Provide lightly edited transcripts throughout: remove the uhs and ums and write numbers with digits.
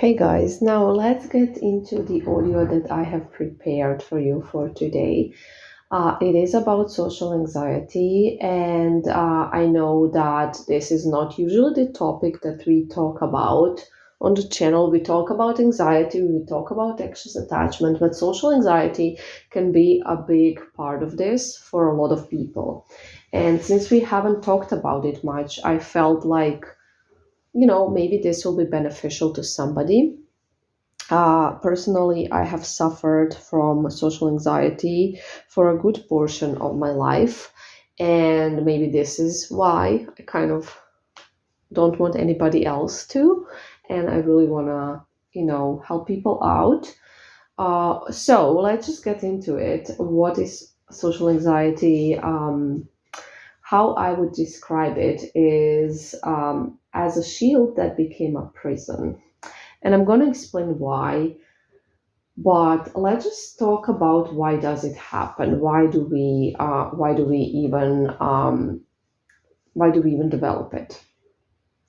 Hey guys, now let's get into the audio that I have prepared for you for today. It is about social anxiety, and I know that this is not usually the topic that we talk about on the channel. We talk about anxiety, we talk about anxious attachment, but social anxiety can be a big part of this for a lot of people. And since we haven't talked about it much, I felt like, maybe this will be beneficial to somebody. Personally, I have suffered from social anxiety for a good portion of my life, and maybe this is why I kind of don't want anybody else to, and I really want to, help people out. So let's just get into it. What is social anxiety? How I would describe it is as a shield that became a prison. And I'm going to explain why. But let's just talk about why does it happen? Why do we even develop it?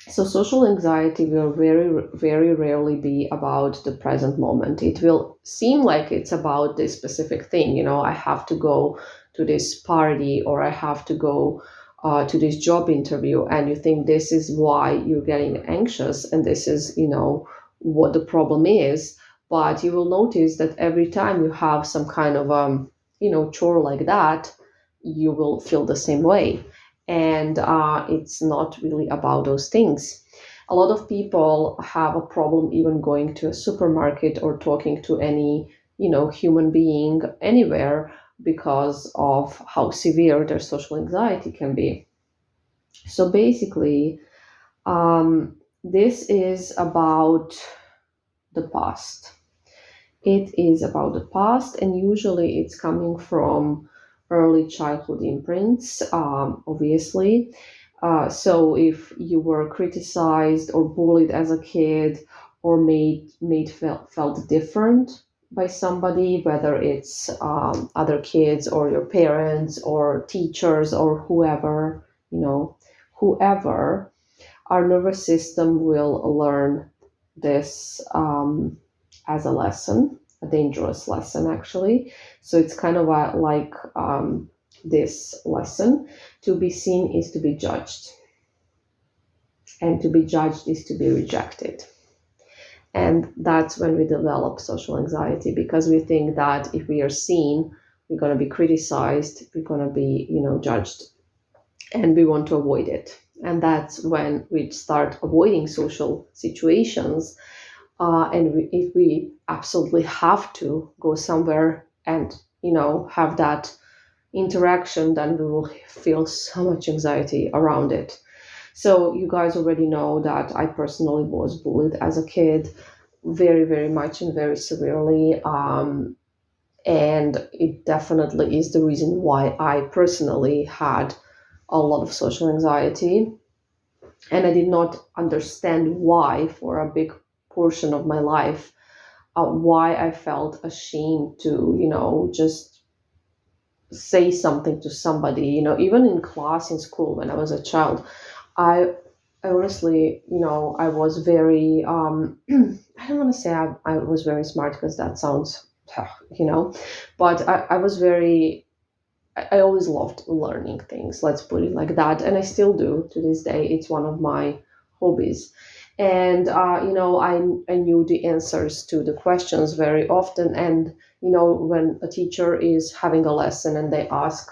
So social anxiety will very rarely be about the present moment. It will seem like it's about this specific thing. I have to go to this party, or I have to go to this job interview, and you think this is why you're getting anxious, and this is what the problem is. But you will notice that every time you have some kind of chore like that, you will feel the same way, and it's not really about those things. A lot of people have a problem even going to a supermarket or talking to any human being anywhere because of how severe their social anxiety can be. So basically, this is about the past. It is about the past, and usually it's coming from early childhood imprints, obviously. So if you were criticized or bullied as a kid, or made felt different by somebody, whether it's other kids or your parents or teachers or whoever, our nervous system will learn this as a lesson, a dangerous lesson actually. So it's kind of like this lesson: to be seen is to be judged, and to be judged is to be rejected. And that's when we develop social anxiety, because we think that if we are seen, we're going to be criticized, we're going to be judged, and we want to avoid it. And that's when we start avoiding social situations. If we absolutely have to go somewhere and have that interaction, then we will feel so much anxiety around it. So you guys already know that I personally was bullied as a kid, very very much and very severely. And it definitely is the reason why I personally had a lot of social anxiety, and I did not understand why for a big portion of my life, why I felt ashamed to, just say something to somebody, even in class, in school, when I was a child. I, I honestly, I was very, I don't want to say I was very smart, because that sounds, you know, but I was very, I always loved learning things, let's put it like that. And I still do to this day. It's one of my hobbies. And, I knew the answers to the questions very often. And, when a teacher is having a lesson and they ask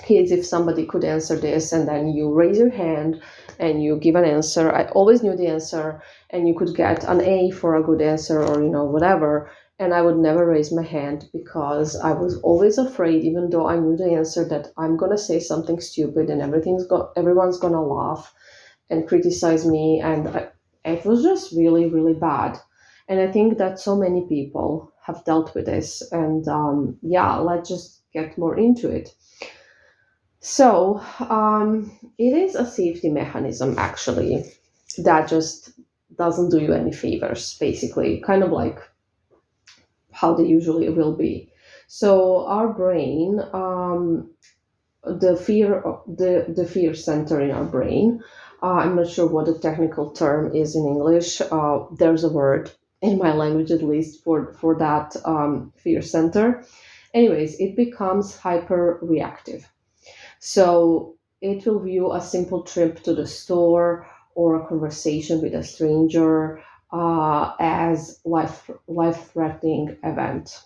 kids if somebody could answer this, and then you raise your hand and you give an answer, I always knew the answer, and you could get an A for a good answer, or whatever. And I would never raise my hand, because I was always afraid, even though I knew the answer, that I'm going to say something stupid and everyone's going to laugh and criticize me. And it was just really really bad. And I think that so many people have dealt with this. And yeah, let's just get more into it. So, it is a safety mechanism actually, that just doesn't do you any favors, basically, kind of like how they usually will be. So, our brain, the fear center in our brain, I'm not sure what the technical term is in English. There's a word in my language, at least, for that fear center. Anyways, it becomes hyper reactive. So it will view a simple trip to the store or a conversation with a stranger as life threatening event.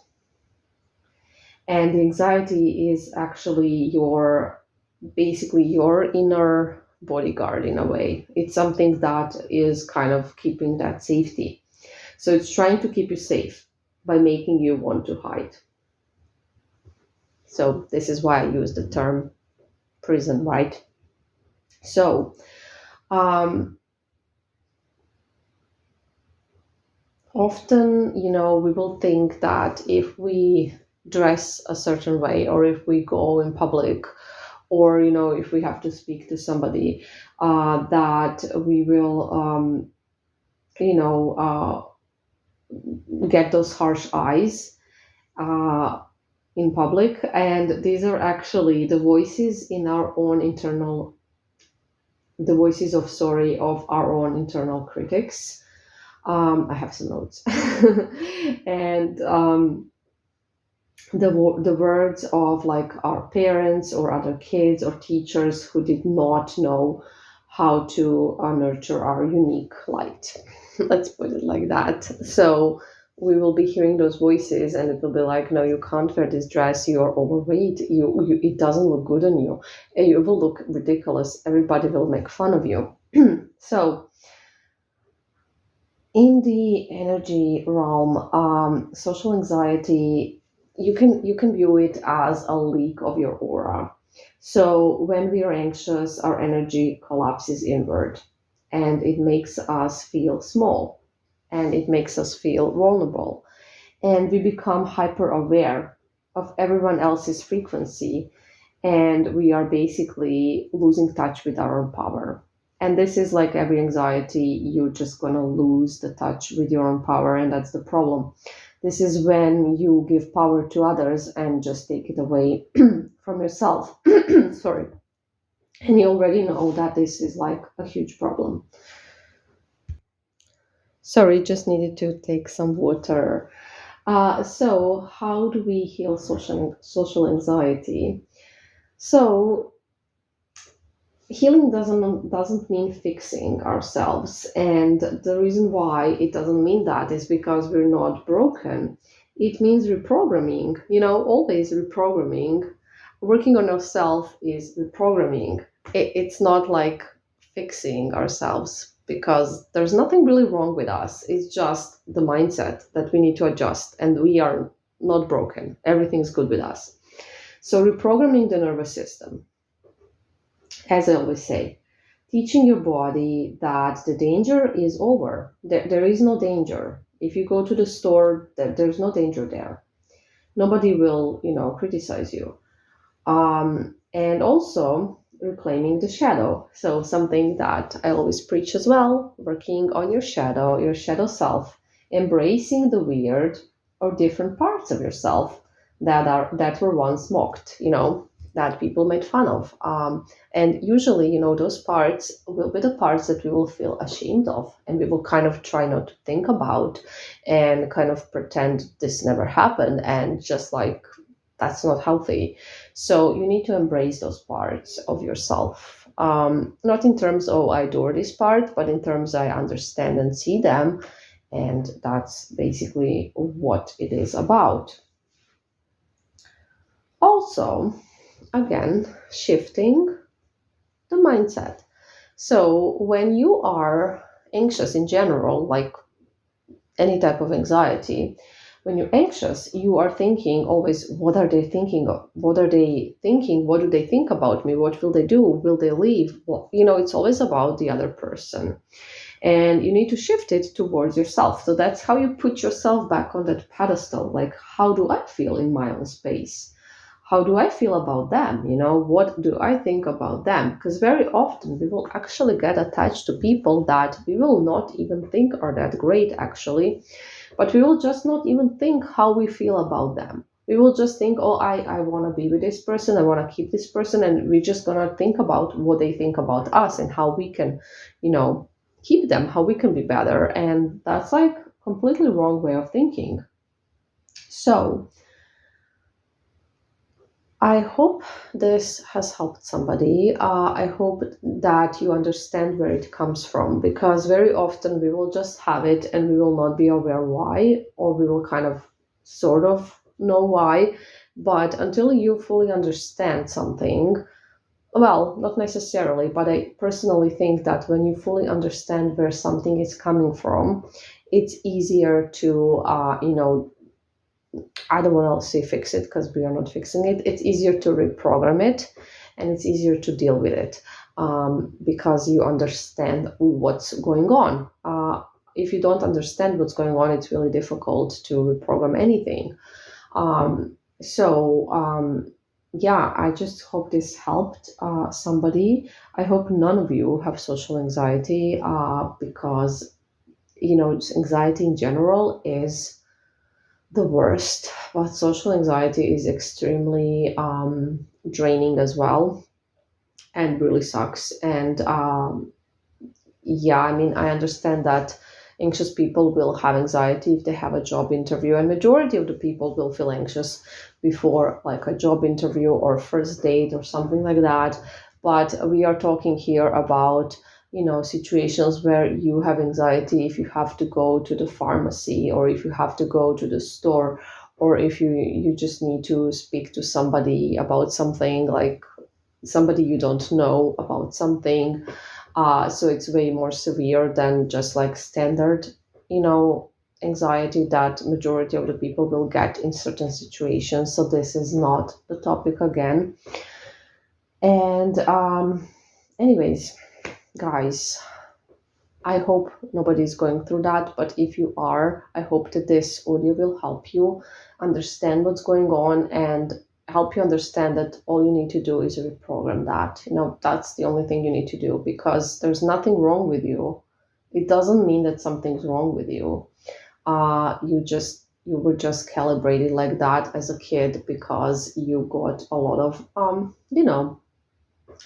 And the anxiety is actually your basically your inner bodyguard in a way. It's something that is kind of keeping that safety. So it's trying to keep you safe by making you want to hide. So this is why I use the term prison, right? So um, often, we will think that if we dress a certain way, or if we go in public, or if we have to speak to somebody, that we will you know get those harsh eyes uh, in public, and these are actually the voices in our own internal the voices of sorry of our own internal critics. I have some notes. And the words of like our parents or other kids or teachers who did not know how to nurture our unique light. Let's put it like that. So we will be hearing those voices, and it will be like, no, you can't wear this dress, you're overweight, it doesn't look good on you, and you will look ridiculous, everybody will make fun of you. So in the energy realm, social anxiety, you can view it as a leak of your aura. So when we are anxious, our energy collapses inward, and it makes us feel small, and it makes us feel vulnerable, and we become hyper aware of everyone else's frequency, and we are basically losing touch with our own power. And this is like every anxiety, you're just gonna lose the touch with your own power, and that's the problem. This is when you give power to others and just take it away from yourself. Sorry. And you already know that this is like a huge problem. Sorry, just needed to take some water. So, how do we heal social anxiety? So, healing doesn't mean fixing ourselves, and the reason why it doesn't mean that is because we're not broken. It means reprogramming, always reprogramming. Working on ourselves is reprogramming. It's not like fixing ourselves, because there's nothing really wrong with us. It's just the mindset that we need to adjust, and we are not broken. Everything's good with us. So reprogramming the nervous system, as I always say, teaching your body that the danger is over. There is no danger. If you go to the store, there's no danger there. Nobody will, criticize you. And also reclaiming the shadow. So something that I always preach as well, working on your shadow self, embracing the weird or different parts of yourself that were once mocked, that people made fun of. And usually, those parts will be the parts that we will feel ashamed of, and we will kind of try not to think about and kind of pretend this never happened, and just like that's not healthy. So you need to embrace those parts of yourself. Not in terms, oh, I adore this part, but in terms I understand and see them. And that's basically what it is about. Also, again, shifting the mindset. So when you are anxious in general, like any type of anxiety, when you're anxious, you are thinking always, what are they thinking of? What are they thinking? What do they think about me? What will they do? Will they leave? Well, it's always about the other person. And you need to shift it towards yourself. So that's how you put yourself back on that pedestal. Like, how do I feel in my own space? How do I feel about them? What do I think about them? Because very often we will actually get attached to people that we will not even think are that great, actually, but we will just not even think how we feel about them. we will just think, oh, I want to be with this person, I want to keep this person, and we're just going to think about what they think about us and how we can, keep them, how we can be better. And that's like completely wrong way of thinking. So I hope this has helped somebody. I hope that you understand where it comes from, because very often we will just have it and we will not be aware why, or we will kind of sort of know why. But until you fully understand something, well, not necessarily, but I personally think that when you fully understand where something is coming from, it's easier to, I don't want to say fix it because we are not fixing it. It's easier to reprogram it, and it's easier to deal with it, because you understand what's going on. If you don't understand what's going on, it's really difficult to reprogram anything. So, yeah, I just hope this helped somebody. I hope none of you have social anxiety, because, anxiety in general is the worst, but social anxiety is extremely draining as well, and really sucks. And yeah, I mean, I understand that anxious people will have anxiety if they have a job interview, and majority of the people will feel anxious before like a job interview or first date or something like that. But we are talking here about, situations where you have anxiety if you have to go to the pharmacy, or if you have to go to the store, or if you just need to speak to somebody about something, like somebody you don't know about something. So it's way more severe than just like standard, you know, anxiety that majority of the people will get in certain situations. So this is not the topic again. And anyways, guys, I hope nobody's going through that. But if you are, I hope that this audio will help you understand what's going on, and help you understand that all you need to do is reprogram that. That's the only thing you need to do, because there's nothing wrong with you. It doesn't mean that something's wrong with you. You were just calibrated like that as a kid because you got a lot of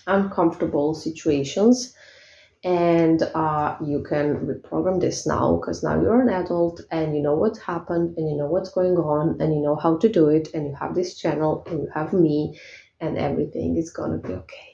uncomfortable situations, and you can reprogram this now, because now you're an adult and you know what happened and you know what's going on and you know how to do it, and you have this channel and you have me, and everything is gonna be okay.